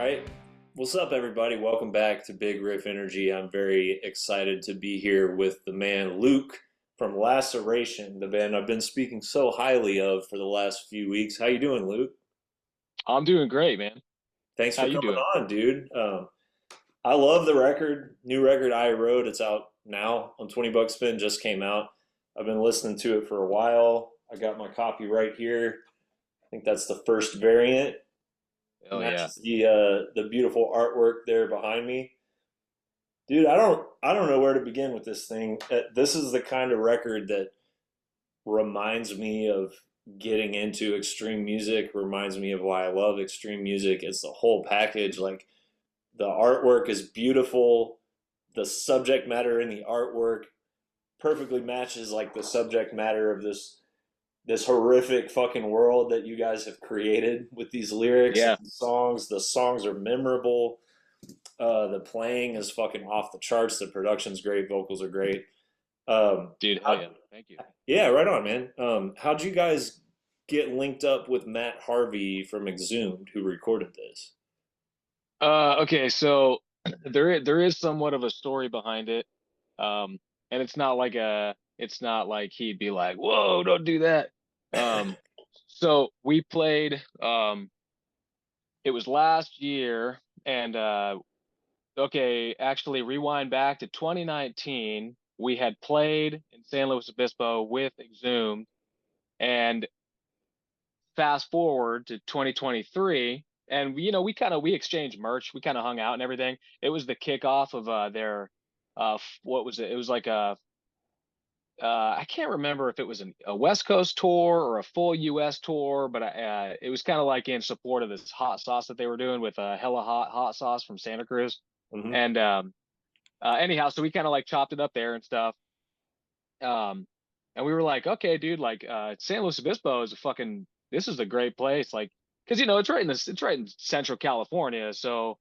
right. What's up, everybody? Welcome back to Big Riff Energy. I'm very excited to be here with the man Luke from Laceration, the band I've been speaking so highly of for the last few weeks. How you doing, Luke? I'm doing great, man. Thanks How for you coming doing? on, dude. I love the record, new record, Erode. It's out now on 20 Buck Spin. Just came out. I've been listening to it for a while. I got my copy right here. I think that's the first variant. Oh yeah. Matches the beautiful artwork there behind me. Dude, I don't know where to begin with this thing. This is the kind of record that reminds me of getting into extreme music, reminds me of why I love extreme music. It's the whole package. Like the artwork is beautiful. The subject matter in the artwork perfectly matches like the subject matter of this horrific fucking world that you guys have created with these lyrics Yeah. and songs. The songs are memorable. The playing is fucking off the charts. The production's great. Vocals are great. Dude, hell yeah. How, Thank you. yeah, right on, man. How'd you guys get linked up with Matt Harvey from Exhumed, who recorded this? Okay, so there is somewhat of a story behind it. Um, and it's not like he'd be like, "Whoa, don't do that." Um, so we played it was last year and okay, actually rewind back to 2019. We had played in San Luis Obispo with Exhumed, and fast forward to 2023, and we exchanged merch, we kind of hung out and everything. It was the kickoff of their what was it, it was like I can't remember if it was a West Coast tour or a full US tour, but it was kind of like in support of this hot sauce that they were doing with hella hot sauce from Santa Cruz. Hmm. And anyhow, so we kind of like chopped it up there and stuff. um and we were like, okay, dude, like San Luis Obispo is a fucking this is a great place, like, because it's right in Central California. So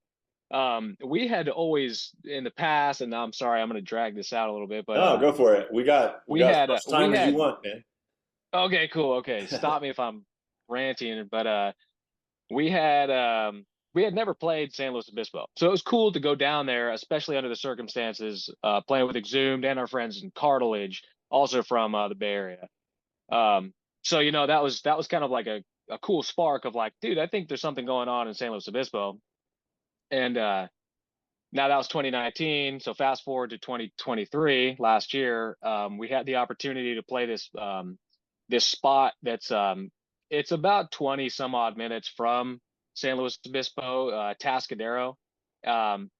we had always in the past, and I'm sorry, I'm going to drag this out a little bit, but No, go for it. We got as much we time as you had want, man. okay, cool, okay, stop me if I'm ranting, but we had never played San Luis Obispo, so it was cool to go down there, especially under the circumstances, playing with Exhumed and our friends in Cartilage, also from the Bay Area. Um, so that was kind of like a cool spark of like, dude, I think there's something going on in San Luis Obispo. And now that was 2019. So fast forward to 2023, last year, we had the opportunity to play this spot that's it's about 20 some odd minutes from San Luis Obispo, Tascadero. Um,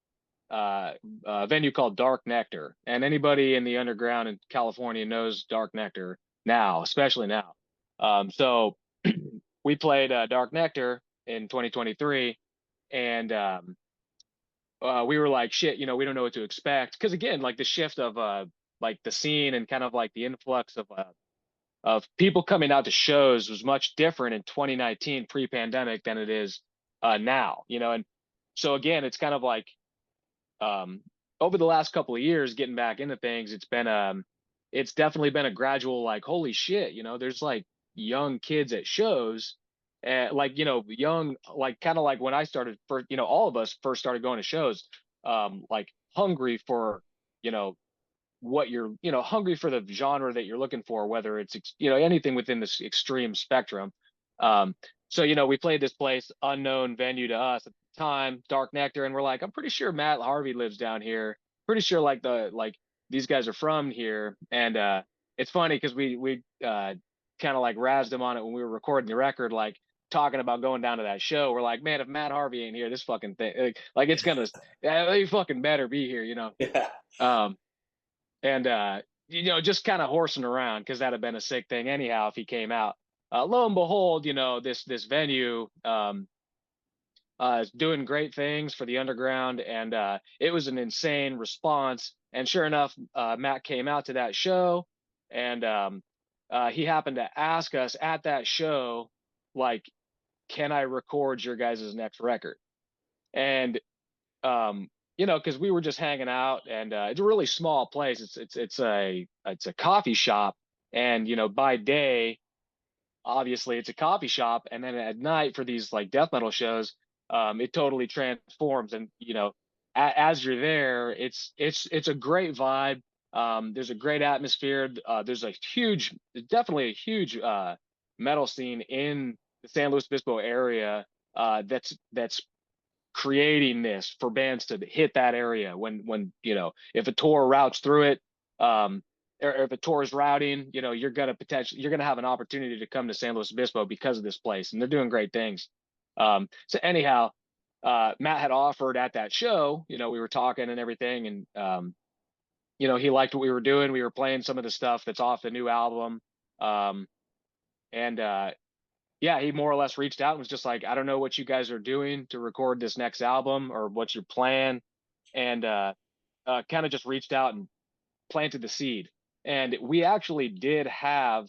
a venue called Dark Nectar. And anybody in the underground in California knows Dark Nectar now, especially now. So we played Dark Nectar in 2023, and we were like, shit, we don't know what to expect. Because again, like the shift of like the scene and kind of like the influx of people coming out to shows was much different in 2019 pre-pandemic than it is now, and so again, it's kind of like um, over the last couple of years getting back into things, it's definitely been a gradual, like, holy shit, there's like young kids at shows, like, young, like, kind of like when I started first, all of us first started going to shows, like hungry for, you know what you're, hungry for the genre that you're looking for, whether it's anything within this extreme spectrum. Um so we played this place, unknown venue to us at the time, Dark Nectar, and we're like, I'm pretty sure Matt Harvey lives down here, pretty sure like these guys are from here. And it's funny because we kind of like razzed him on it when we were recording the record, like talking about going down to that show. We're like, man, if Matt Harvey ain't here, this fucking thing, like it's gonna, he fucking better be here. Yeah. um and just kind of horsing around because that'd have been a sick thing anyhow if he came out. Lo and behold, this venue is doing great things for the underground, and it was an insane response. And sure enough, Matt came out to that show, and he happened to ask us at that show, like, "Can I record your guys' next record?" And because we were just hanging out, and it's a really small place. It's a coffee shop, and by day, obviously, it's a coffee shop, and then at night for these like death metal shows, it totally transforms. And as you're there, it's a great vibe. There's a great atmosphere. There's a huge, definitely a huge metal scene in the San Luis Obispo area that's creating this for bands to hit that area when if a tour routes through it, or if a tour is routing, you're gonna have an opportunity to come to San Luis Obispo because of this place, and they're doing great things. So anyhow, Matt had offered at that show, we were talking and everything, and he liked what we were doing. We were playing some of the stuff that's off the new album. Um, and yeah, he more or less reached out and was just like, I don't know what you guys are doing to record this next album or what's your plan. And kind of just reached out and planted the seed. And we actually did have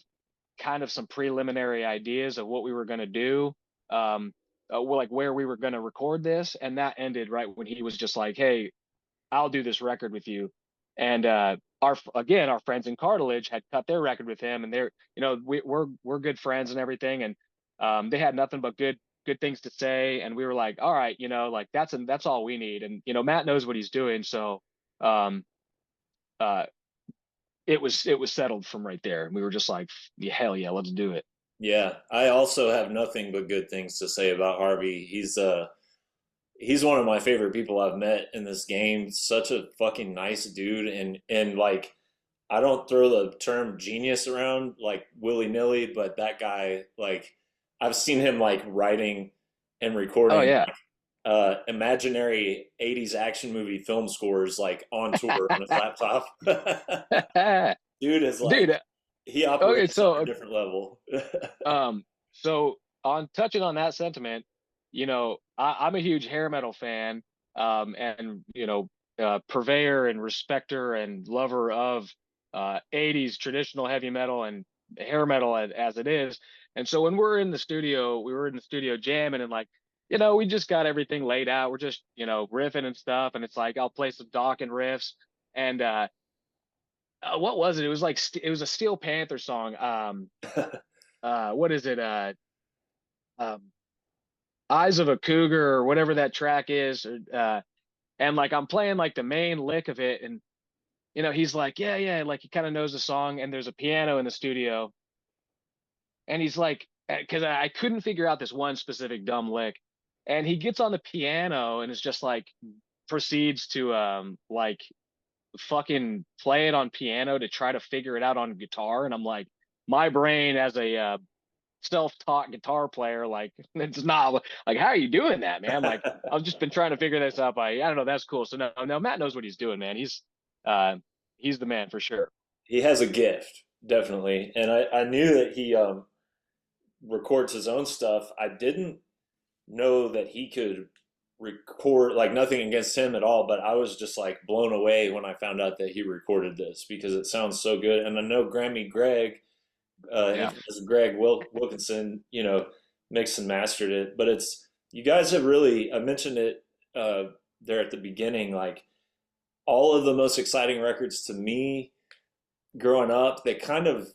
kind of some preliminary ideas of what we were going to do, like where we were going to record this. And that ended right when he was just like, hey, I'll do this record with you. And our friends in Cartilage had cut their record with him, and we're good friends and everything, and they had nothing but good things to say, and we were like, all right, like that's all we need. And Matt knows what he's doing, so um uh it was settled from right there, and we were just like, yeah, hell yeah, let's do it. Yeah, I also have nothing but good things to say about Harvey. He's one of my favorite people I've met in this game. Such a fucking nice dude, and like I don't throw the term genius around like willy nilly, but that guy, like I've seen him like writing and Oh recording yeah. imaginary '80s action movie film scores like on tour on his laptop. Dude is like Dude, he okay, operates on a so different level. so on touching on that sentiment, I'm a huge hair metal fan, and purveyor and respecter and lover of 80s traditional heavy metal and hair metal as it is. And so when we were in the studio jamming, and like, we just got everything laid out. We're just, riffing and stuff. And it's like, I'll play some Dokken riffs. And what was it? It was like, it was a Steel Panther song. What is it? Um, Eyes of a Cougar or whatever that track is. And like, I'm playing like the main lick of it. And, he's like, yeah, yeah. Like he kind of knows the song, and there's a piano in the studio. And he's like, because I couldn't figure out this one specific dumb lick. And he gets on the piano and is just like, proceeds to like fucking play it on piano to try to figure it out on guitar. And I'm like, my brain as a self-taught guitar player, like it's not like, how are you doing that, man? Like I've just been trying to figure this out. I don't know. That's cool. So no, Matt knows what he's doing, man. Uh, he's the man for sure. He has a gift, definitely, and I knew that he records his own stuff. I didn't know that he could record, like nothing against him at all, but I was just like blown away when I found out that he recorded this because it sounds so good. And I know Grammy Greg, Yeah. infamous Greg Wilkinson, mixed and mastered it. But you guys have really, I mentioned it there at the beginning, like all of the most exciting records to me growing up, they kind of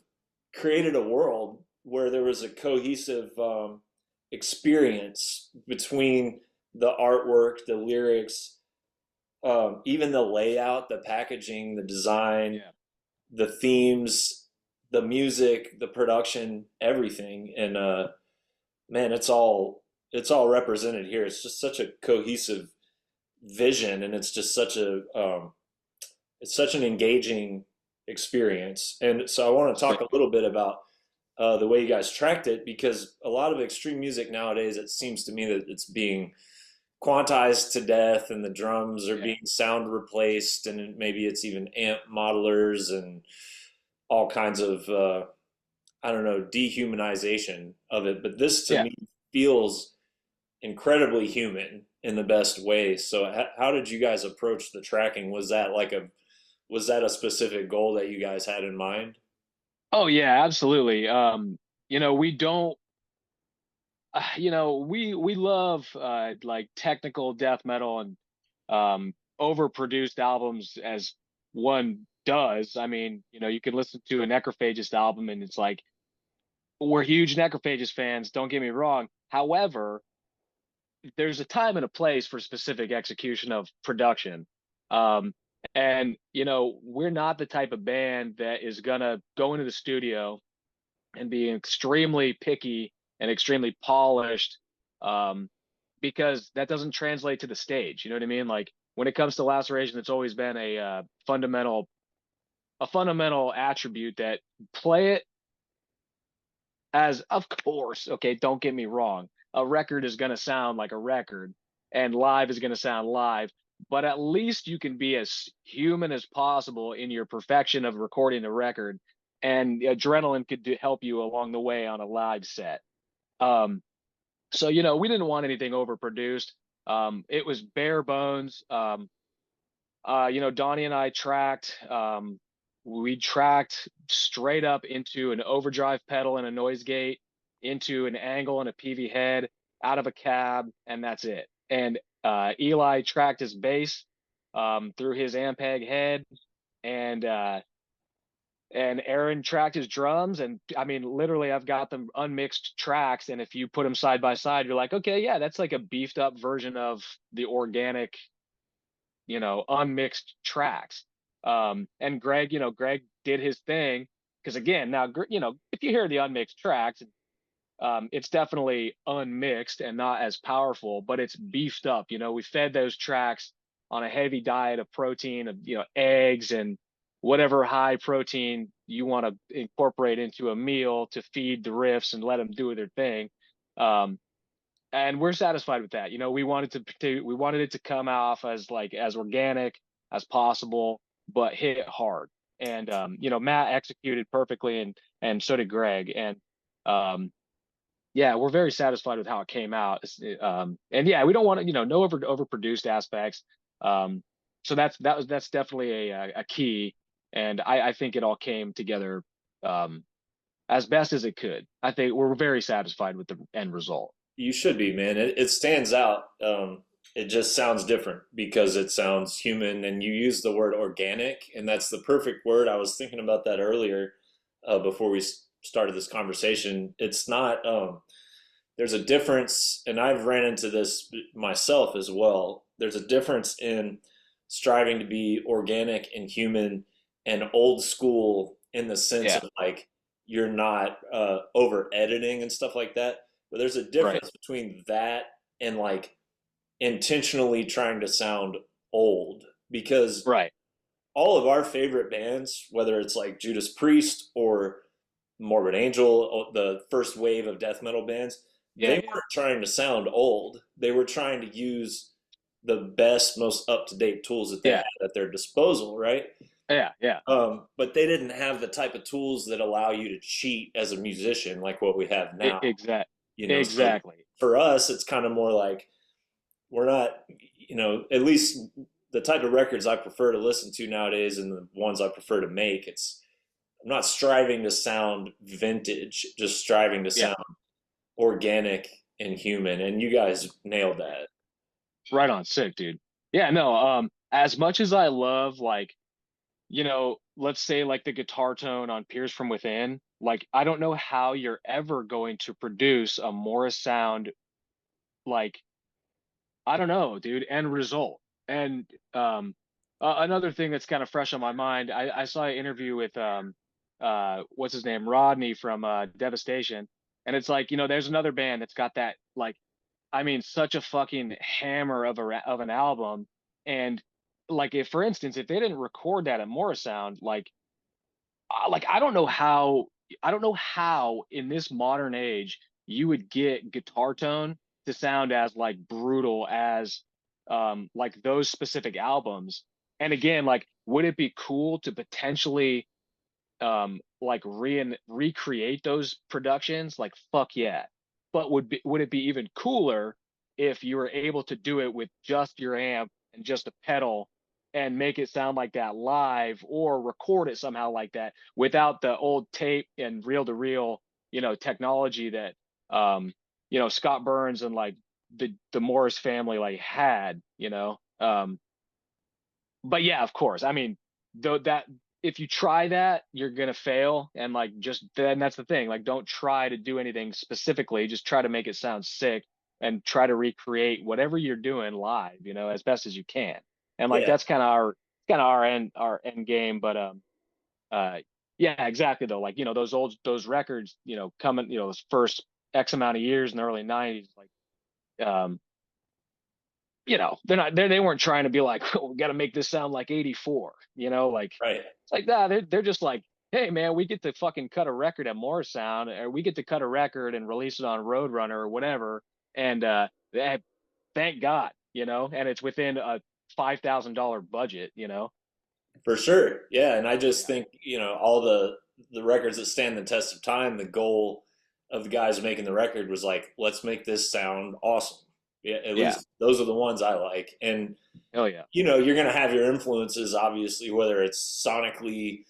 created a world where there was a cohesive experience between the artwork, the lyrics, even the layout, the packaging, the design, Yeah. the themes, the music, the production, everything. And man, it's all represented here. It's just such a cohesive vision, and it's just it's such an engaging experience. And so I want to talk a little bit about the way you guys tracked it, because a lot of extreme music nowadays, it seems to me that it's being quantized to death, and the drums are Yeah. being sound replaced, and maybe it's even amp modelers and all kinds of I don't know, dehumanization of it. But this to Yeah. me feels incredibly human in the best way. So how did you guys approach the tracking? Was that a specific goal that you guys had in mind? Oh yeah, absolutely. We don't we love like technical death metal and overproduced albums as one does. I mean, you can listen to a Necrophagist album and it's like, we're huge Necrophagist fans, don't get me wrong. However, there's a time and a place for specific execution of production. Um, and we're not the type of band that is gonna go into the studio and be extremely picky and extremely polished, um, because that doesn't translate to the stage. You know what I mean? Like when it comes to Laceration, it's always been a fundamental attribute that play it as, of course, okay, don't get me wrong, a record is going to sound like a record and live is going to sound live, but at least you can be as human as possible in your perfection of recording the record, and adrenaline could help you along the way on a live set. So we didn't want anything overproduced. It was bare bones. Donnie and I tracked. We tracked straight up into an overdrive pedal and a noise gate, into an angle and a PV head, out of a cab, and that's it. And Eli tracked his bass through his Ampeg head, and Aaron tracked his drums. And I mean, literally, I've got them unmixed tracks, and if you put them side by side, you're like, okay, yeah, that's like a beefed up version of the organic, unmixed tracks. And Greg did his thing, because again, now, if you hear the unmixed tracks, it's definitely unmixed and not as powerful, but it's beefed up. We fed those tracks on a heavy diet of protein, of, eggs and whatever high protein you want to incorporate into a meal to feed the riffs and let them do their thing. And we're satisfied with that. We wanted it to come off as as organic as possible, but hit hard. And Matt executed perfectly, and so did Greg. And yeah, we're very satisfied with how it came out. And yeah, we don't want to, no overproduced aspects. So that's definitely a key. And I think it all came together as best as it could. I think we're very satisfied with the end result. You should be, man. It stands out. It just sounds different because it sounds human, and you use the word organic, and that's the perfect word. I was thinking about that earlier before we started this conversation. It's not. There's a difference, and I've ran into this myself as well. There's a difference in striving to be organic and human and old school in the sense Yeah, of like you're not over editing and stuff like that. But there's a right, difference between that and like intentionally trying to sound old, because right. all of our favorite bands, whether it's like Judas Priest or Morbid Angel, the first wave of death metal bands, Yeah, they yeah, weren't trying to sound old. They were trying to use the best, most up to date tools that they yeah, had at their disposal, right? yeah, yeah. But they didn't have the type of tools that allow you to cheat as a musician like what we have now. Exact, So exactly. for us, it's kind of more like we're not, at least the type of records I prefer to listen to nowadays and the ones I prefer to make, I'm not striving to sound vintage, just striving to Yeah, sound organic and human. And you guys nailed that. right on. Sick, dude. Yeah, no. As much as I love, let's say like the guitar tone on Peers from Within, like I don't know how you're ever going to produce a Morris sound, like, I don't know, dude, end result. And another thing that's kind of fresh on my mind, I saw an interview with what's his name, Rodney from Devastation, and it's like, there's another band that's got that, like, I mean, such a fucking hammer of an album. And like, if for instance, if they didn't record that at Morrisound, I don't know how, in this modern age you would get guitar tone to sound as like brutal as like those specific albums. And again, like, would it be cool to potentially like recreate those productions? Like, fuck yeah. But would it be even cooler if you were able to do it with just your amp and just a pedal, and make it sound like that live, or record it somehow like that without the old tape and reel to reel, technology that Scott Burns and like the Morris family like had, but yeah, of course. I mean, though, that if you try that, you're gonna fail. And like, just then, that's the thing. Like, don't try to do anything specifically. Just try to make it sound sick. and try to recreate whatever you're doing live, as best as you can. And like Yeah, that's kind of our end game. But uh yeah, exactly though. Like, those records, coming, those first X amount of years in the early 90s, like they weren't trying to be like, oh, we got to make this sound like 84, like right. it's like that. They're just like, hey man, we get to fucking cut a record at Morrisound, or we get to cut a record and release it on Roadrunner or whatever. And thank God, and it's within a $5,000 budget. For sure. Yeah, and I just Yeah. think, all the records that stand the test of time, the goal of the guys making the record was like, let's make this sound awesome. Yeah, at Yeah. least those are the ones I like. And Hell yeah. you're going to have your influences obviously, whether it's sonically,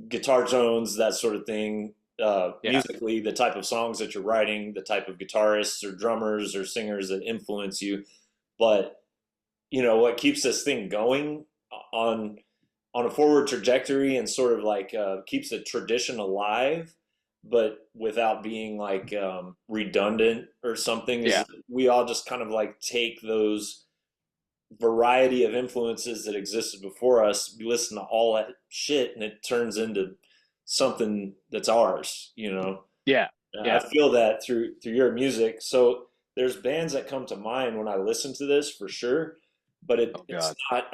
guitar tones, that sort of thing, Yeah. musically, the type of songs that you're writing, the type of guitarists or drummers or singers that influence you. But what keeps this thing going on a forward trajectory and sort of like keeps the tradition alive, but without being like redundant or something, is Yeah. we all just kind of like take those variety of influences that existed before us, we listen to all that shit, and it turns into something that's ours. Yeah. I Yeah. feel that through your music. So there's bands that come to mind when I listen to this for sure, but Oh it's God.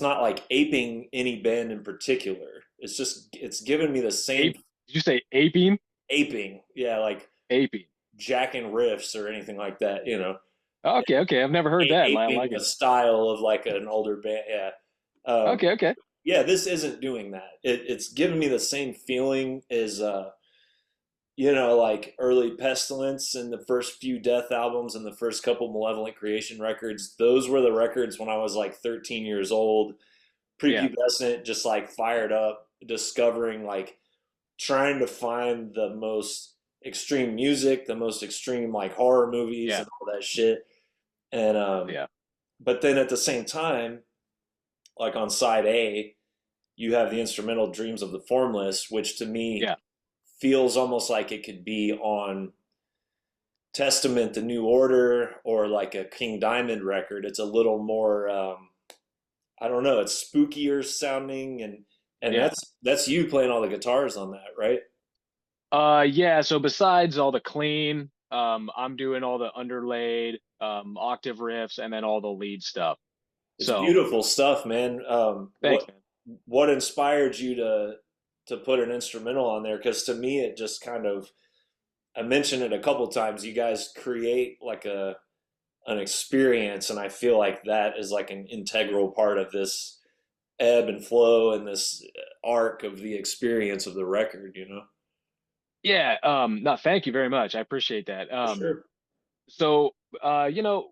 not like aping any band in particular. It's given me the same Ape. Did you say aping? aping, yeah, like Aping. jacking riffs or anything like that. Okay. Okay. I've never heard that. I Aping like the it. style of like an older band. Yeah, Okay. Okay. yeah. This isn't doing that. It's giving me the same feeling as like early Pestilence and the first few Death albums and the first couple Malevolent Creation records. Those were the records when I was like 13 years old, Yeah. prepubescent, just like fired up, discovering, like trying to find the most extreme music, the most extreme like horror movies Yeah. and all that shit. And Yeah. but then at the same time, like on side A, you have the instrumental Dreams of the Formless, which to me Yeah. feels almost like it could be on Testament, The New Order, or like a King Diamond record. It's a little more, I don't know, it's spookier sounding, and Yeah. that's you playing all the guitars on that, right? Yeah. So besides all the clean, I'm doing all the underlaid, octave riffs, and then all the lead stuff. It's So beautiful stuff, man. thanks, man. What inspired you to put an instrumental on there? Because to me, it just kind of, I mentioned it a couple times. You guys create like an experience, and I feel like that is like an integral part of this ebb and flow and this arc of the experience of the record. Yeah. No, thank you very much. I appreciate that. For sure. So,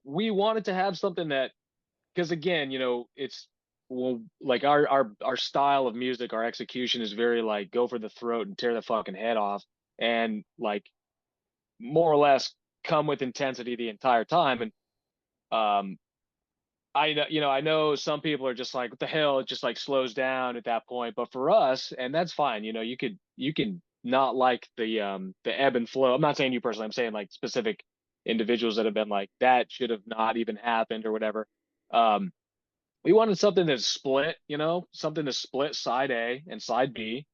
we wanted to have something that, because again, it's, well, like our style of music, our execution is very like go for the throat and tear the fucking head off, and like more or less come with intensity the entire time. And um, I know some people are just like, what the hell? It just like slows down at that point. But for us, and that's fine. You can not like the ebb and flow. I'm not saying you personally. I'm saying like specific individuals that have been like that should have not even happened or whatever. Um, we wanted something that's split. Something to split side A and side B,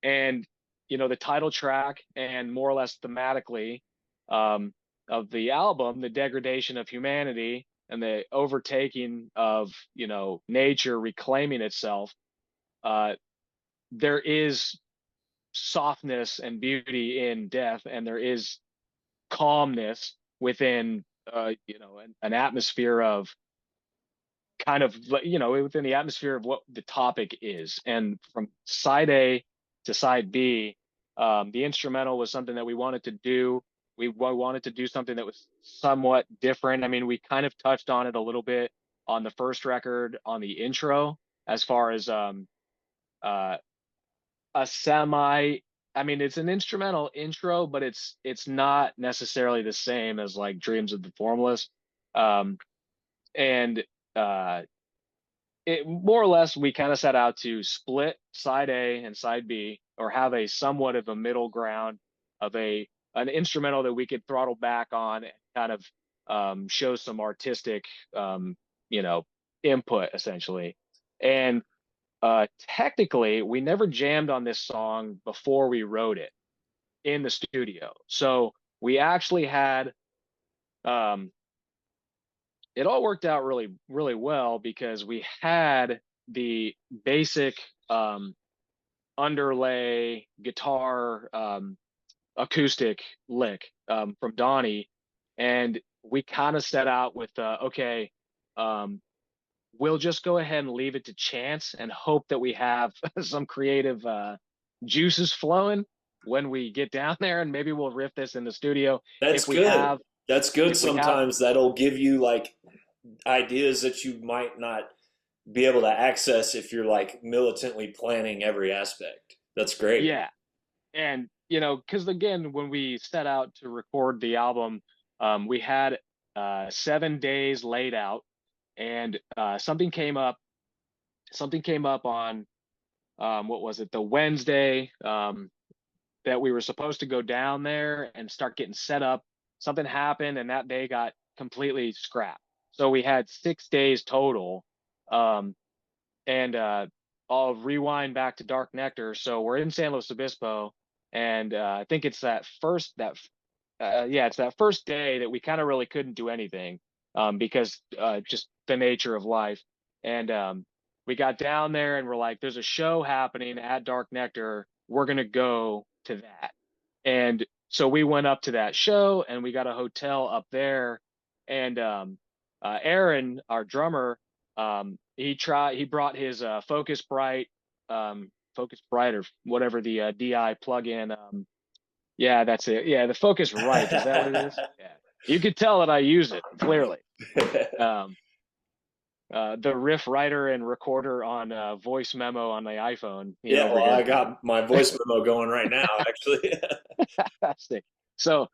and the title track and more or less thematically um, of the album, the degradation of humanity and the overtaking of nature reclaiming itself. uh, there is softness and beauty in death, and there is calmness within an atmosphere of kind of within the atmosphere of what the topic is. And from side A to side B, the instrumental was something that we wanted to do. We wanted to do something that was somewhat different. I mean, we kind of touched on it a little bit on the first record on the intro, as far as uh, a semi. I mean, it's an instrumental intro, but it's not necessarily the same as like Dreams of the Formless. Um, and uh, it more or less we kind of set out to split side A and side B, or have a somewhat of a middle ground of a an instrumental that we could throttle back on and kind of show some artistic, you know, input essentially. And technically, we never jammed on this song before we wrote it in the studio. So we actually had um, it all worked out really, really well because we had the basic underlay guitar acoustic lick from Donnie, and we kind of set out with okay, um, we'll just go ahead and leave it to chance and hope that we have some creative juices flowing when we get down there, and maybe we'll riff this in the studio That's if we good. have That's good. if we have Sometimes that'll give you like ideas that you might not be able to access if you're like militantly planning every aspect. That's great. yeah. And you know, because again, when we set out to record the album, we had 7 days laid out, and something came up. Something came up on what was it? The Wednesday that we were supposed to go down there and start getting set up. Something happened, and that day got completely scrapped. So we had 6 days total. Um, and I'll rewind back to Dark Nectar. So we're in San Luis Obispo, and I think it's that first that yeah, it's that first day that we kind of really couldn't do anything because just the nature of life. And we got down there and we're like, there's a show happening at Dark Nectar. We're gonna go to that. And so we went up to that show and we got a hotel up there. And Aaron, our drummer, he brought his Focus Bright or whatever the DI plugin. Yeah, that's it. Yeah, the Focus Right. Is that what it is? Yeah. You could tell that I use it clearly. Um, the riff writer and recorder on voice memo on the iPhone. Yeah, Over well, here. I got my voice memo going right now, actually. Fantastic. So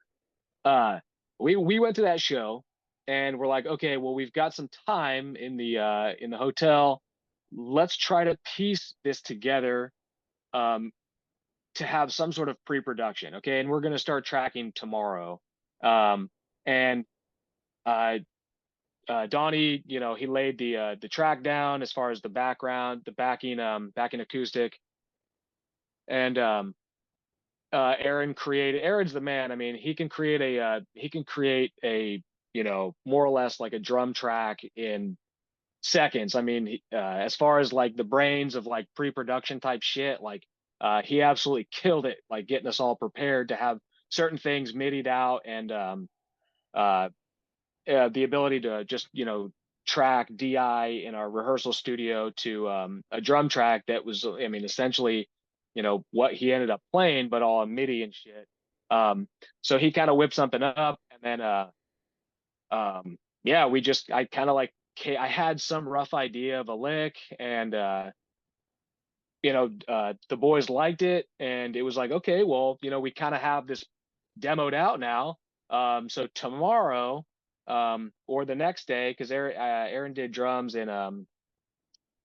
we went to that show and we're like, okay, well, we've got some time in the hotel. Let's try to piece this together um, to have some sort of pre-production. Okay, and we're going to start tracking tomorrow. And Donnie, you know, he laid the track down as far as the background, the backing acoustic, and Aaron's the man. I mean, he can create a you know, more or less like a drum track in seconds. I mean, as far as like the brains of like pre-production type shit, like he absolutely killed it, like getting us all prepared to have certain things midied out and uh, the ability to just, you know, track DI in our rehearsal studio to a drum track that was, I mean, essentially, you know, what he ended up playing, but all MIDI and shit. So he kind of whipped something up, and then yeah, I kind of like I had some rough idea of a lick, and you know, the boys liked it, and it was like, okay, well, you know, we kind of have this demoed out now. So tomorrow, or the next day, because Aaron did drums in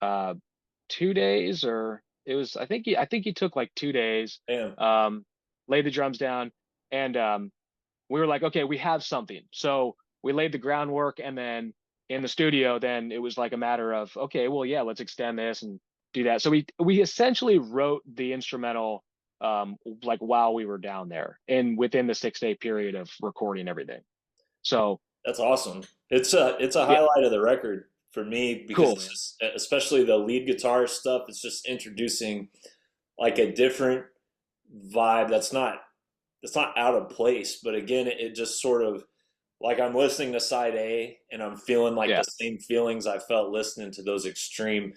uh 2 days, or it was I think he took like 2 days, Damn. laid the drums down, and we were like, okay, we have something. So we laid the groundwork, and then in the studio, then it was like a matter of, okay, well, yeah, let's extend this and do that. So we essentially wrote the instrumental like while we were down there and within the 6 day period of recording everything. So That's awesome. It's a yeah, highlight of the record for me because cool, it's man. just, especially the lead guitar stuff. It's just introducing like a different vibe that's not out of place. But again, it just sort of like I'm listening to side A and I'm feeling like Yeah, the same feelings I felt listening to those extreme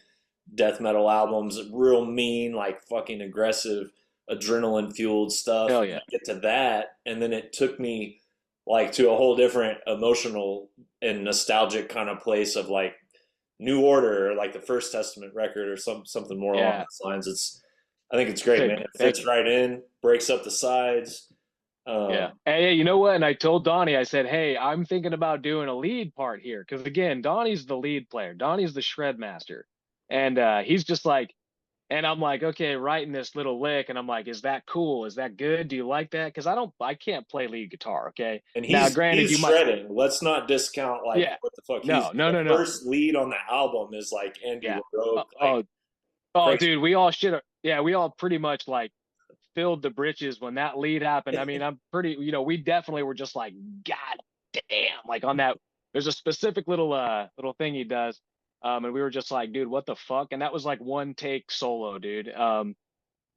death metal albums, real mean, like fucking aggressive, adrenaline fueled stuff. hell And yeah, I get to that, and then it took me like to a whole different emotional and nostalgic kind of place of like New Order or like the First Testament record or something more along yeah. those lines. I think it's great, man. Thank It thank fits you. right in, breaks up the sides. Yeah. Um, Hey, you know what? And I told Donnie, I said, hey, I'm thinking about doing a lead part here. Because again, Donnie's the lead player. Donnie's the shred master. And he's just like, And I'm like, okay, writing this little lick, and I'm like, is that cool? Is that good? Do you like that? Because I can't play lead guitar. Okay, And now he's granted, you might, shredding. Let's not discount like yeah, what the fuck. He's no, no, the no, no, first lead on the album is like yeah, Andrew Erode, oh, like oh, oh, crazy. dude, we all should have, yeah, we all pretty much like filled the britches when that lead happened. I mean, I'm pretty, we definitely were just like, God damn, like on that. There's a specific little thing he does, and we were just like, dude, what the fuck? And that was like one take solo, dude.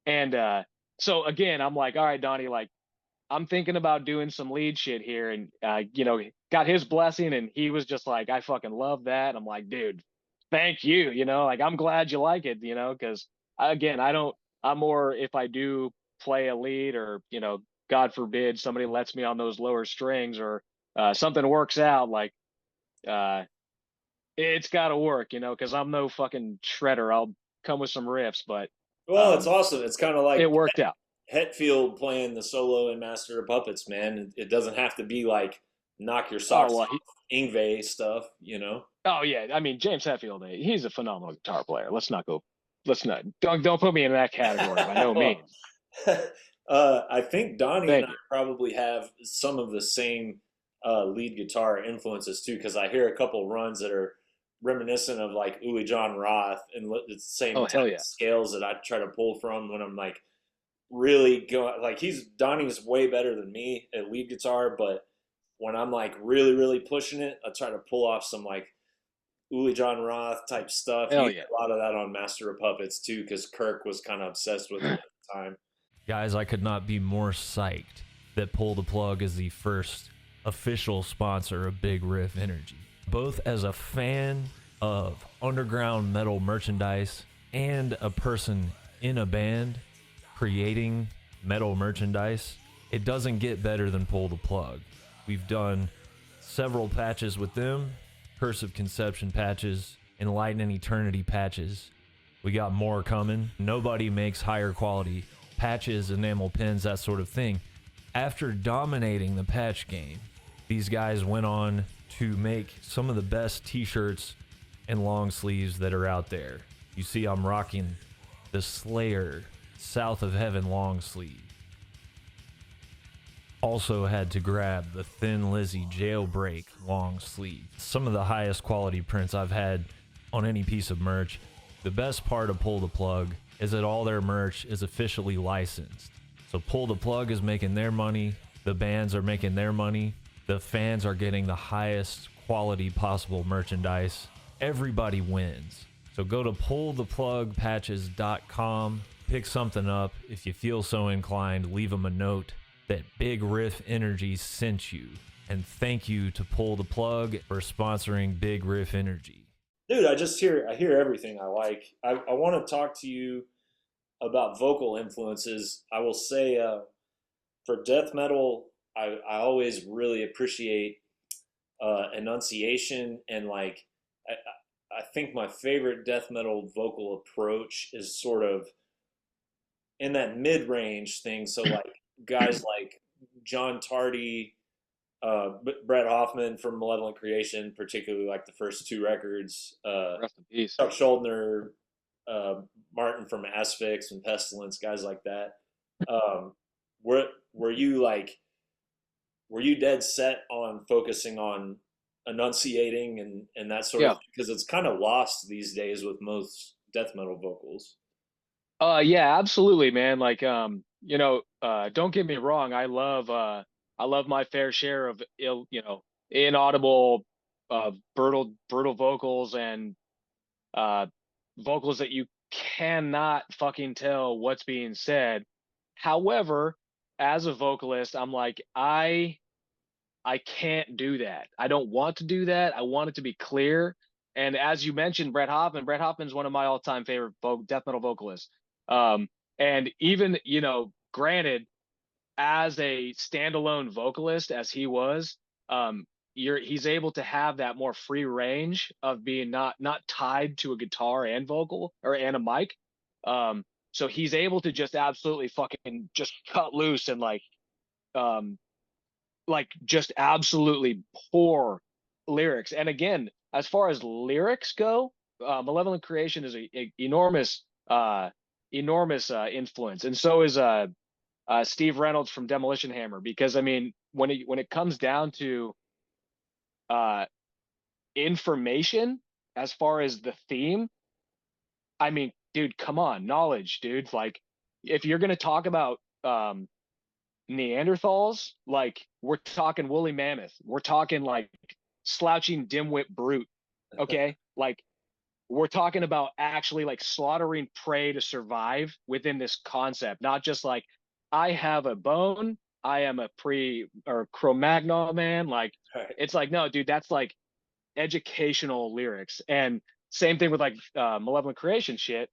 And so again, I'm like, all right, Donnie, like I'm thinking about doing some lead shit here, and got his blessing, and he was just like, I fucking love that. And I'm like, dude, thank you, like I'm glad you like it, because again, I'm more if I do play a lead or God forbid somebody lets me on those lower strings or something works out, like uh it's got to work, because I'm no fucking shredder. I'll come with some riffs, but Well, it's um awesome. It's kind of like it worked out. Hetfield playing the solo in Master of Puppets, man. It doesn't have to be like knock your Oh socks well, off Ingve stuff, you know. oh yeah, I mean James Hetfield, he's a phenomenal guitar player. Let's not don't put me in that category by no Well, means. I think Donnie and Thank I you. probably have some of the same lead guitar influences too, because I hear a couple runs that are reminiscent of like Uli John Roth, and it's the same Oh type hell of yeah. scales that I try to pull from when I'm like really going. Like Donnie's way better than me at lead guitar, but when I'm like really really pushing it, I try to pull off some like Uli John Roth type stuff. He Hell did yeah. a lot of that on Master of Puppets too, because Kirk was kind of obsessed with it at the time. Guys, I could not be more psyched that Pull the Plug is the first official sponsor of Big Riff Energy. Both as a fan of underground metal merchandise and a person in a band creating metal merchandise, it doesn't get better than Pull the Plug. We've done several patches with them, Curse of Conception patches, Enlighten Eternity patches. We got more coming. Nobody makes higher quality patches, enamel pins, that sort of thing. After dominating the patch game, these guys went on to make some of the best t-shirts and long sleeves that are out there. You see I'm rocking the Slayer South of Heaven long sleeve. Also had to grab the Thin Lizzy Jailbreak long sleeve. Some of the highest quality prints I've had on any piece of merch. The best part of Pull the Plug is that all their merch is officially licensed. So Pull the Plug is making their money, the bands are making their money, the fans are getting the highest quality possible merchandise. Everybody wins. So go to pulltheplugpatches.com, pick something up. If you feel so inclined, leave them a note that Big Riff Energy sent you. And thank you to Pull the Plug for sponsoring Big Riff Energy. Dude, I hear everything I like. I want to talk to you about vocal influences. I will say for death metal, I always really appreciate enunciation and like I think my favorite death metal vocal approach is sort of in that mid range thing. So like guys like John Tardy, Brett Hoffmann from Malevolent Creation, particularly like the first two records. Rest in peace. Chuck Schuldiner, uh, Martin from Asphyx and Pestilence, guys like that. Um, were were you like were you dead set on focusing on enunciating and that sort of Yeah. thing? Because it's kind of lost these days with most death metal vocals. Yeah, absolutely, man. Like, don't get me wrong. I love my fair share of inaudible, brutal vocals and uh, vocals that you cannot fucking tell what's being said. However, as a vocalist, I'm like, I can't do that. I don't want to do that. I want it to be clear. And as you mentioned, Brett Hoffman's one of my all-time favorite death metal vocalists. Um, and even, granted, as a standalone vocalist, as he was, he's able to have that more free range of being not tied to a guitar and vocal or and a mic. Um, so he's able to just absolutely fucking just cut loose and um, just absolutely poor lyrics. And again, as far as lyrics go, Malevolent Creation is a enormous enormous influence, and so is Steve Reynolds from Demolition Hammer. Because I mean, when it comes down to uh, information as far as the theme, I mean, dude, come on, knowledge, dude. Like, if you're gonna talk about Neanderthals, like we're talking woolly mammoth, we're talking like slouching dimwit brute, okay? Like we're talking about actually like slaughtering prey to survive within this concept, not just like I have a bone, I am a pre or Cro-Magnon man. Like Right. it's like no, dude, that's like educational lyrics. And same thing with like Malevolent Creation shit.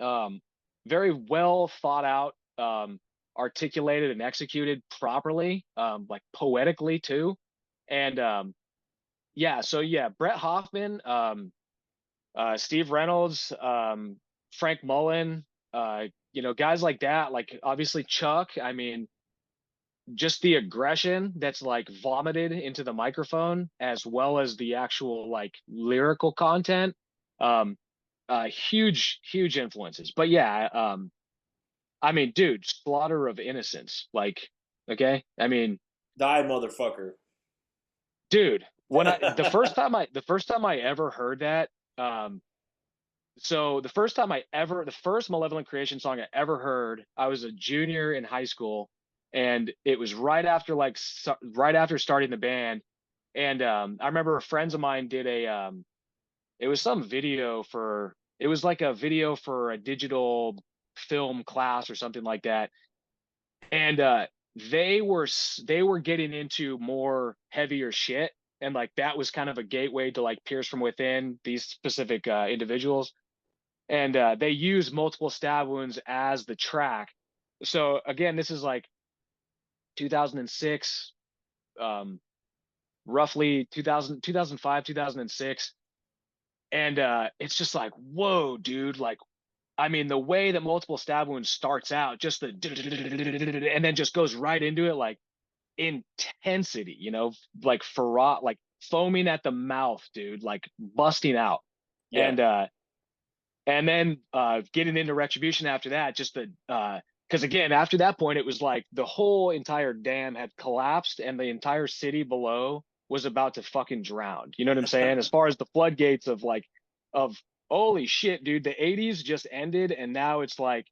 Um, very well thought out, articulated and executed properly, like poetically too. And yeah, so yeah, Brett Hoffman, Steve Reynolds, Frank Mullen, guys like that, like obviously Chuck. I mean, just the aggression that's like vomited into the microphone, as well as the actual like lyrical content. Um, huge influences. But yeah, I mean, dude, slaughter of innocence. Like, okay, I mean, Die, motherfucker. dude, when the first time I ever heard that, um, so the first Malevolent Creation song I ever heard, I was a junior in high school, and it was right after starting the band. And I remember friends of mine did it was some video for, it was like a video for a digital film class or something like that. And they were getting into more heavier shit, and like that was kind of a gateway to like Pierce from Within, these specific individuals. And they use multiple stab wounds as the track. So again, this is like 2006, roughly 2006. And it's just like, whoa, dude. Like, I mean, the way that multiple stab wounds starts out, just the and then just goes right into it, like intensity, like ferocious, like foaming at the mouth, dude, like busting out. Yeah. And then getting into Retribution after that, just the because again, after that point, it was like the whole entire dam had collapsed and the entire city below was about to fucking drown. You know what I'm saying? As far as the floodgates of like, of holy shit, dude, the 80s just ended, and now it's like,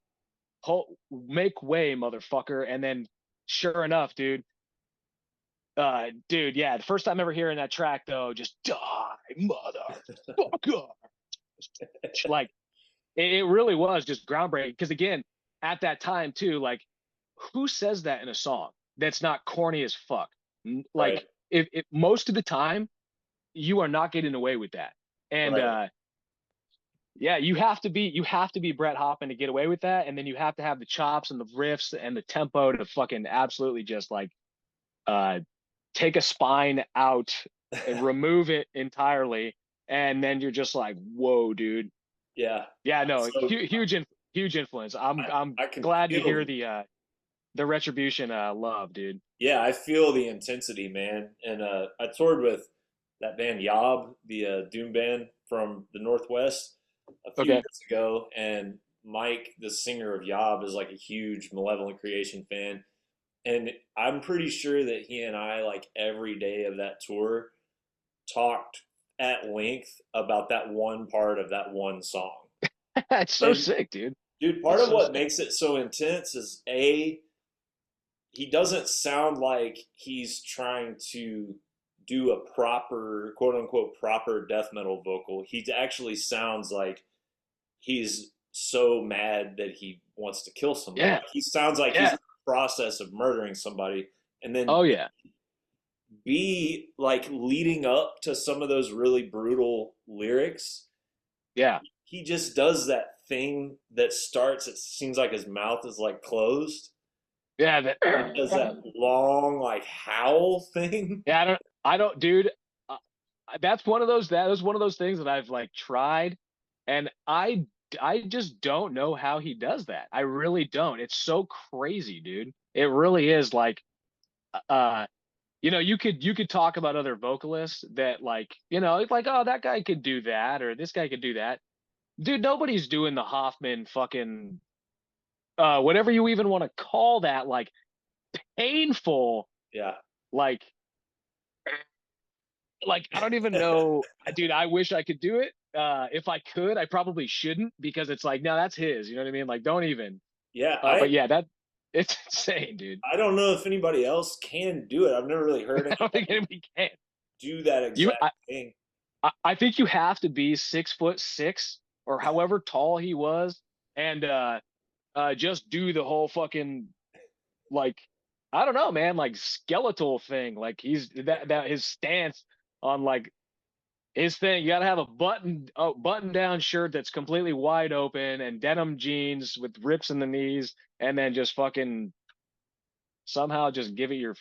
make way, motherfucker. And then sure enough, dude, yeah, the first time ever hearing that track though, just die, motherfucker. Like it really was just groundbreaking. Because again, at that time too, like who says that in a song that's not corny as fuck? Like Right. if most of the time you are not getting away with that. And Right. yeah, you have to be Brett Hoffman to get away with that. And then you have to have the chops and the riffs and the tempo to fucking absolutely just like take a spine out and remove it entirely. And then you're just like, whoa, dude. Yeah. Yeah, no, So huge influence. I'm I can glad to feel, hear the Retribution love, dude. yeah, I feel the intensity, man. And I toured with that band Yob, the Doom band from the Northwest, a few Okay. years ago. And Mike, the singer of Yob, is like a huge Malevolent Creation fan. And I'm pretty sure that he and I, like every day of that tour, talked at length about that one part of that one song. It's so And sick, dude. dude, part It's of so what sick. makes it so intense is A, he doesn't sound like he's trying to do a proper, quote unquote, proper death metal vocal. He actually sounds like he's so mad that he wants to kill somebody. Yeah. He sounds like he's in Yeah. the process of murdering somebody. And then Oh yeah. B, like leading up to some of those really brutal lyrics, Yeah. he just does that thing that starts, it seems like his mouth is like closed. Yeah. It does that long like howl thing. Yeah. I don't, dude. Uh, that was one of those things that I've like tried, and I just don't know how he does that. I really don't. It's so crazy, dude. It really is like, uh, you could talk about other vocalists that like, it's like, oh, that guy could do that, or this guy could do that. dude, nobody's doing the Hoffman fucking whatever you even want to call that, like painful, Yeah. like I don't even know, dude. I wish I could do it. If I could, I probably shouldn't because it's like, no, that's his. You know what I mean? Like, don't even. Yeah. But yeah, that it's insane, dude. I don't know if anybody else can do it. I've never really heard I don't think anybody anybody can. do that You, exact thing. I think you have to be 6'6" or however tall he was, and just do the whole fucking like I don't know, man, like skeletal thing. Like he's that his stance on like his thing. You got to have a button down shirt that's completely wide open and denim jeans with rips in the knees, and then just fucking somehow just give it your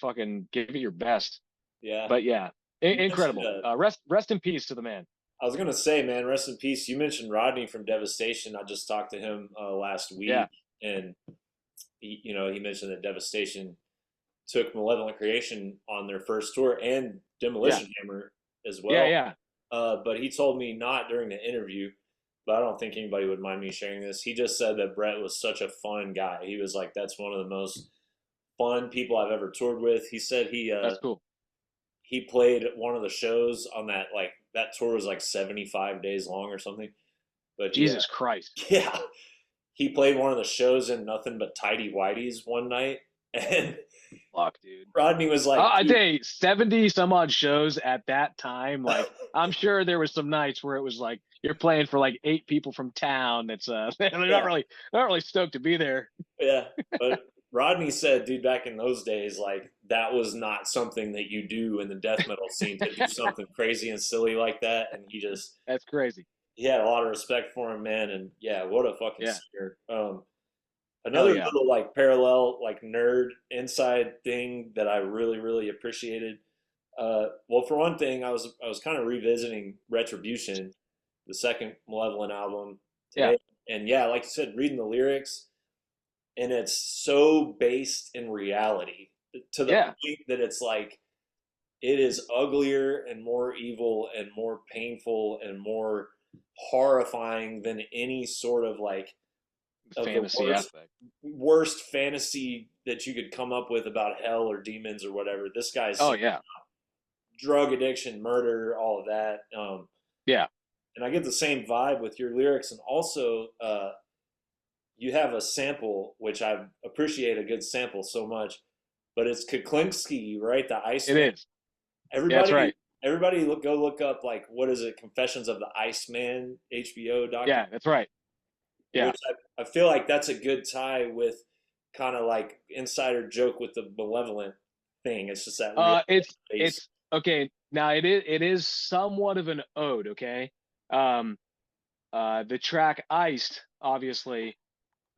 best. Yeah. But yeah, You mentioned, incredible. Rest in peace to the man. I was gonna say, man, rest in peace. You mentioned Rodney from Devastation. I just talked to him last Yeah, week, and he mentioned that Devastation took Malevolent Creation on their first tour and yeah, Demolition Hammer as yeah, well. yeah. But he told me not during the interview, but I don't think anybody would mind me sharing this. He just said that Brett was such a fun guy. He was like, that's one of the most fun people I've ever toured with. He said That's cool. he played one of the shows on that tour was like 75 days long or something. But Jesus Christ. yeah, he played one of the shows in nothing but tidy whities one night, and Fuck, dude. Rodney was like, I dude, tell you, 70 some odd shows at that time. Like, I'm sure there was some nights where it was like you're playing for like 8 people from town. That's they're yeah, not really stoked to be there. yeah. But Rodney said, dude, back in those days, like that was not something that you do in the death metal scene to do something crazy and silly like that. And That's crazy. he had a lot of respect for him, man. And yeah, what a fucking Yeah. singer. Hell Another yeah. little like parallel like nerd inside thing that I really really appreciated. Well, for one thing, I was kind of revisiting Retribution, the second Malevolent album Yeah. today, and yeah, like you said, reading the lyrics, and it's so based in reality to the Yeah. point that it's like it is uglier and more evil and more painful and more horrifying than any sort of like of the Fantasy aspect. worst fantasy that you could come up with about hell or demons or whatever. This guy's Oh yeah. drug addiction, murder, all of that. Yeah. And I get the same vibe with your lyrics, and also you have a sample which I appreciate a good sample so much, but it's Kuklinski, right? The It Iceman. is. Yeah, that's Everybody, right. everybody, go look up like what is it? Confessions of the Iceman HBO Yeah, documentary, that's right. Yeah. which I feel like that's a good tie with kind of like insider joke with the malevolent thing. It's just that real base. It's okay. Now it is somewhat of an ode, okay? Um the track Iced, obviously.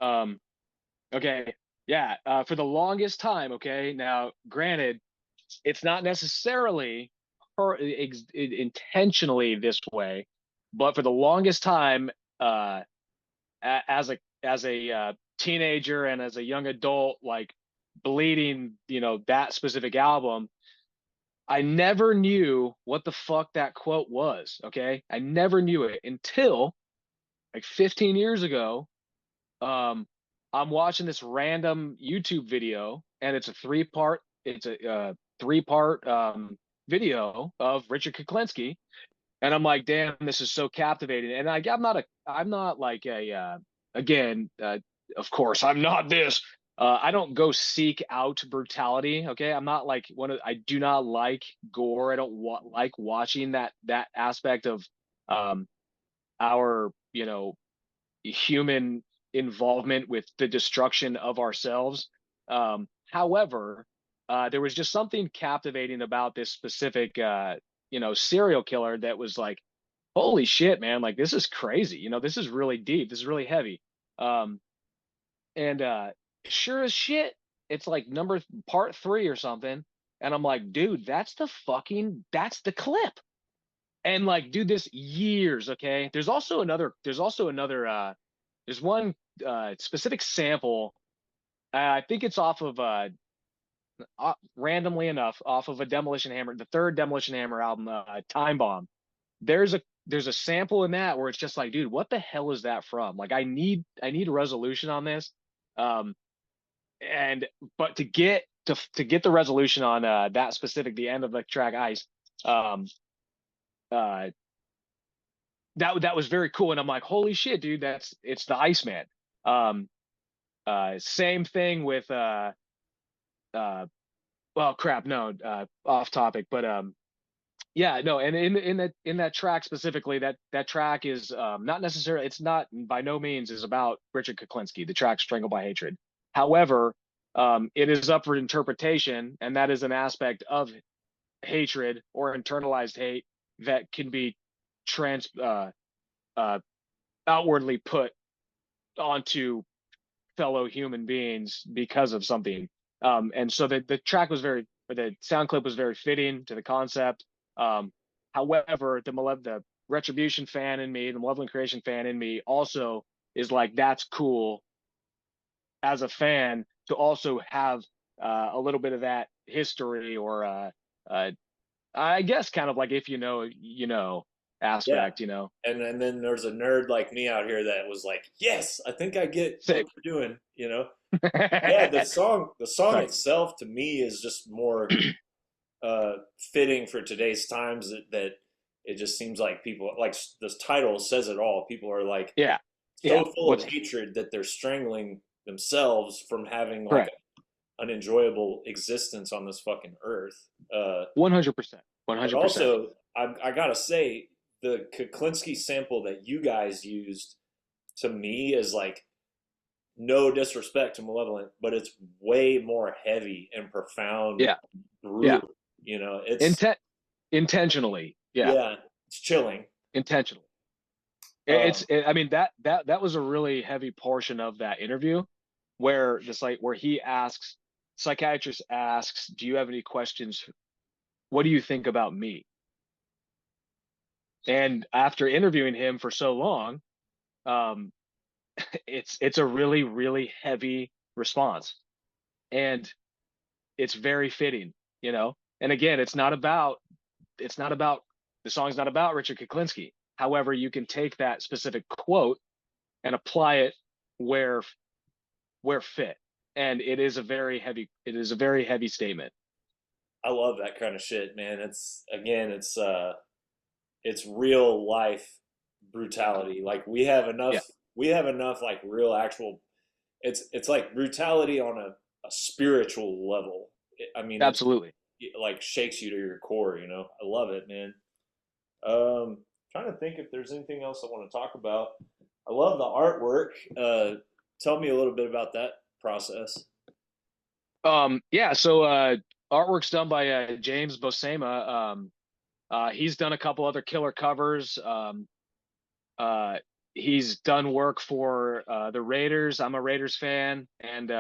Um okay. Yeah, for the longest time, okay? Now, granted, it's not necessarily intentionally this way, but for the longest time, uh as a teenager and as a young adult, like bleeding, that specific album, I never knew what the fuck that quote was. Okay, I never knew it until like 15 years ago. Um, I'm watching this random YouTube video, and it's a three part video of Richard Kuklinski, and I'm like, damn, this is so captivating. And I'm not like again, of course, I'm not this. I don't go seek out brutality. Okay, I'm not like I do not like gore. I don't like watching that aspect of um our human involvement with the destruction of ourselves. However, there was just something captivating about this specific serial killer that was like, holy shit, man, like this is crazy. This is really deep. This is really heavy. Um, and sure as shit, it's like part 3 or something. And I'm like, dude, that's the clip. And like, dude, this years, okay. There's one specific sample. I think it's off of randomly enough off of a Demolition Hammer, the third Demolition Hammer album, Time Bomb. there's a sample in that where it's just like, dude, what the hell is that from? Like, I need a resolution on this. Um, and but to get the resolution on that specific, the end of the track Ice, um, uh, that was very cool. And I'm like, holy shit, dude, it's the Iceman. Um, Same thing with well, crap, no, off topic, but yeah, no, and in that track specifically, that track is not necessarily, it's not by no means is about Richard Kuklinski, the track Strangled by Hatred. However, it is up for interpretation, and that is an aspect of hatred or internalized hate that can be trans uh, outwardly put onto fellow human beings because of something. And so the track was the sound clip was very fitting to the concept. However, the Retribution fan in me, the Malevolent Creation fan in me, also is like, that's cool as a fan to also have a little bit of that history, or I guess kind of like, if you know, you know, Yeah. aspect, you know. And then there's a nerd like me out here that was like, yes, I think I get what Sick. you're doing, you know? Yeah, the song Right. itself to me is just more fitting for today's times, that it just seems like people, like this title says it all. People are like Yeah. Yeah. so full of hatred that they're strangling themselves from having like Correct. an enjoyable existence on this fucking earth. 100%. But 100%. also, I gotta say, the Kuklinski sample that you guys used to me is like, no disrespect to Malevolent, but it's way more heavy and profound, Yeah. Yeah. brutal. You know, it's Intentionally. Yeah. yeah, it's chilling. Intentionally. Um, I mean, that was a really heavy portion of that interview, where he asks, psychiatrist asks, do you have any questions? What do you think about me? And after interviewing him for so long, um, it's a really, really heavy response. And it's very fitting, you know. And again, the song's not about Richard Kuklinski. However, you can take that specific quote and apply it where fit. And it is a very heavy statement. I love that kind of shit, man. It's real life brutality. Like Yeah, we have enough like real actual. It's like brutality on a spiritual level. I mean, absolutely. it like shakes you to your core. You know, I love it, man. Trying to think if there's anything else I want to talk about. I love the artwork. Tell me a little bit about that process. Yeah, so artwork's done by James Bosema. He's done a couple other killer covers. Uh, he's done work for the Raiders. I'm a Raiders fan, and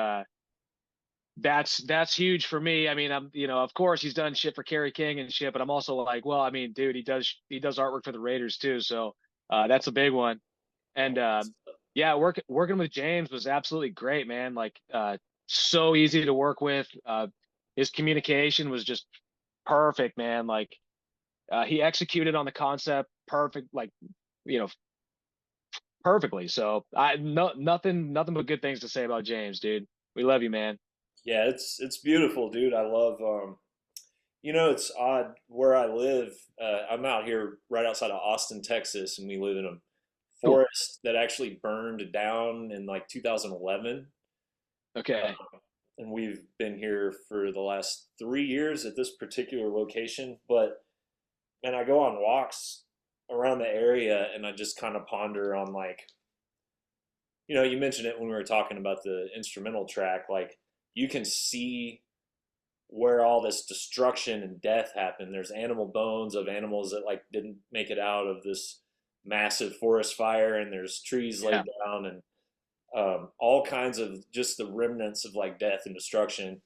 that's huge for me. I mean, I'm, you know, of course he's done shit for Kerry King and shit, but I'm also like, well, I mean, dude, he does artwork for the Raiders too, so that's a big one. And yeah, working with James was absolutely great, man. Like, so easy to work with. His communication was just perfect, man. Like, he executed on the concept perfect, like, you know, perfectly. So nothing but good things to say about James, dude. We love you, man. Yeah, it's beautiful, dude. I love. You know, it's odd where I live. I'm out here right outside of Austin, Texas, and we live in a Cool. forest that actually burned down in like 2011. Okay. And we've been here for the last 3 years at this particular location. But and I go on walks around the area, and I just kind of ponder on like, you know, you mentioned it when we were talking about the instrumental track. Like, you can see where all this destruction and death happened. There's animal bones of animals that like didn't make it out of this massive forest fire, and there's trees laid Yeah. down, and all kinds of just the remnants of like death and destruction.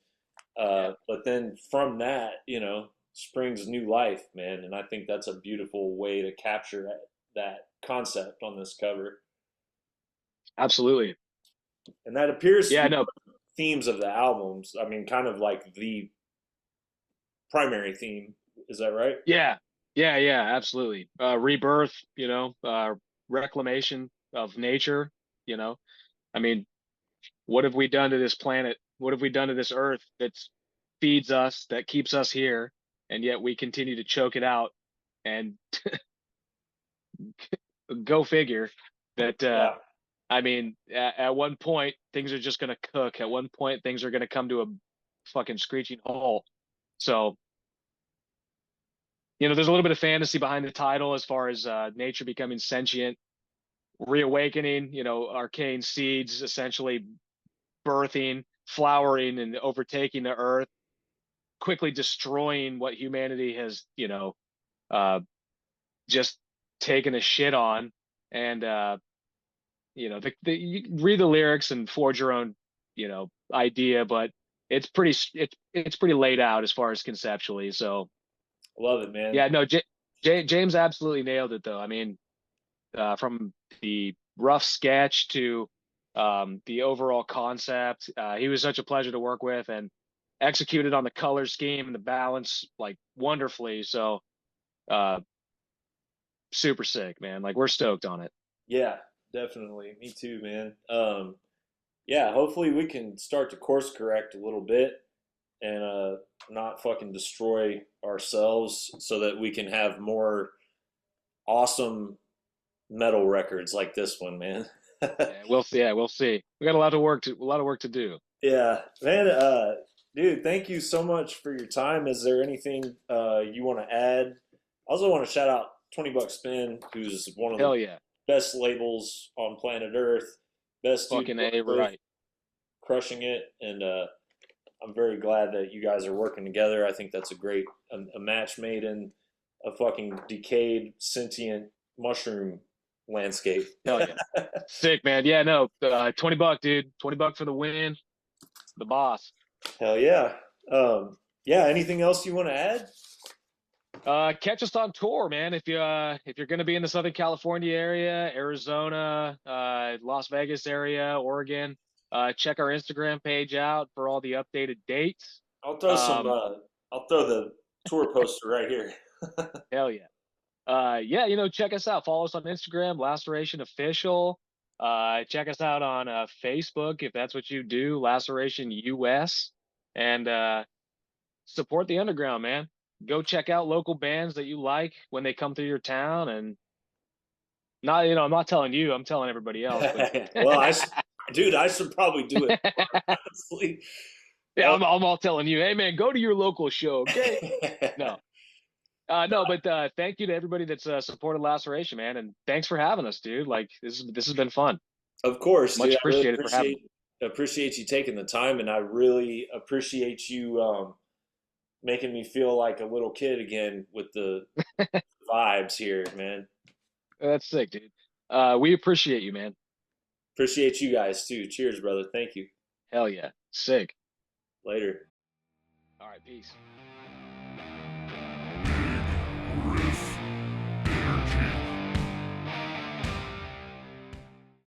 Yeah. But then from that, you know, springs new life, man. And I think that's a beautiful way to capture that concept on this cover. Absolutely. And that appears to Yeah. be No. themes of the albums. I mean, kind of like the primary theme. Is that right? Yeah. Yeah, absolutely. Rebirth, reclamation of nature, you know. I mean, what have we done to this planet? What have we done to this earth that feeds us, that keeps us here, and yet we continue to choke it out? And go figure that, Yeah. I mean, at one point, things are just going to cook. At one point, things are going to come to a fucking screeching halt. So, there's a little bit of fantasy behind the title as far as nature becoming sentient, reawakening, arcane seeds essentially birthing, flowering, and overtaking the earth, quickly destroying what humanity has, uh, just taken a shit on. And, you read the lyrics and forge your own, idea, but it's pretty laid out as far as conceptually. So Love it, man. yeah, no, James absolutely nailed it though. I mean, from the rough sketch to the overall concept. He was such a pleasure to work with and executed on the color scheme and the balance like wonderfully. So uh, super sick, man. Like we're stoked on it. Yeah, definitely. Me too, man. Yeah, hopefully we can start to course correct a little bit and not fucking destroy ourselves so that we can have more awesome metal records like this one, man. Yeah, we'll see. Yeah, we'll see. We got a lot of work to do. Yeah, man. Dude, thank you so much for your time. Is there anything you want to add? I also want to shout out 20 Buck Spin, who's one of the Hell yeah, best labels on planet Earth, best studio fucking on a Earth, right. crushing it. And I'm very glad that you guys are working together. I think that's a match made in a fucking decayed, sentient mushroom landscape. Hell yeah, sick, man. Yeah, no, $20, dude. $20 for the win. The boss. Hell yeah. Yeah. Anything else you want to add? Catch us on tour, man. If you're gonna be in the Southern California area, Arizona, Las Vegas area, Oregon, check our Instagram page out for all the updated dates. I'll throw some. Um, I'll throw the tour poster right here. hell yeah. Yeah, check us out. Follow us on Instagram, Laceration Official. Check us out on Facebook if that's what you do, Laceration US, and support the underground, man. Go check out local bands that you like when they come through your town, and not, I'm not telling you, I'm telling everybody else. Well, But dude, I should probably do it more, honestly. yeah, I'm all telling you, hey man, go to your local show, okay? No, no, but thank you to everybody that's supported Laceration, man, and thanks for having us, dude. Like this has been fun. Of course, Much dude. I really appreciated for having me. appreciate you taking the time, and I really appreciate you making me feel like a little kid again with the vibes here, man. That's sick, dude. We appreciate you, man. Appreciate you guys too. Cheers, brother. Thank you. Hell yeah, sick. Later. All right, peace.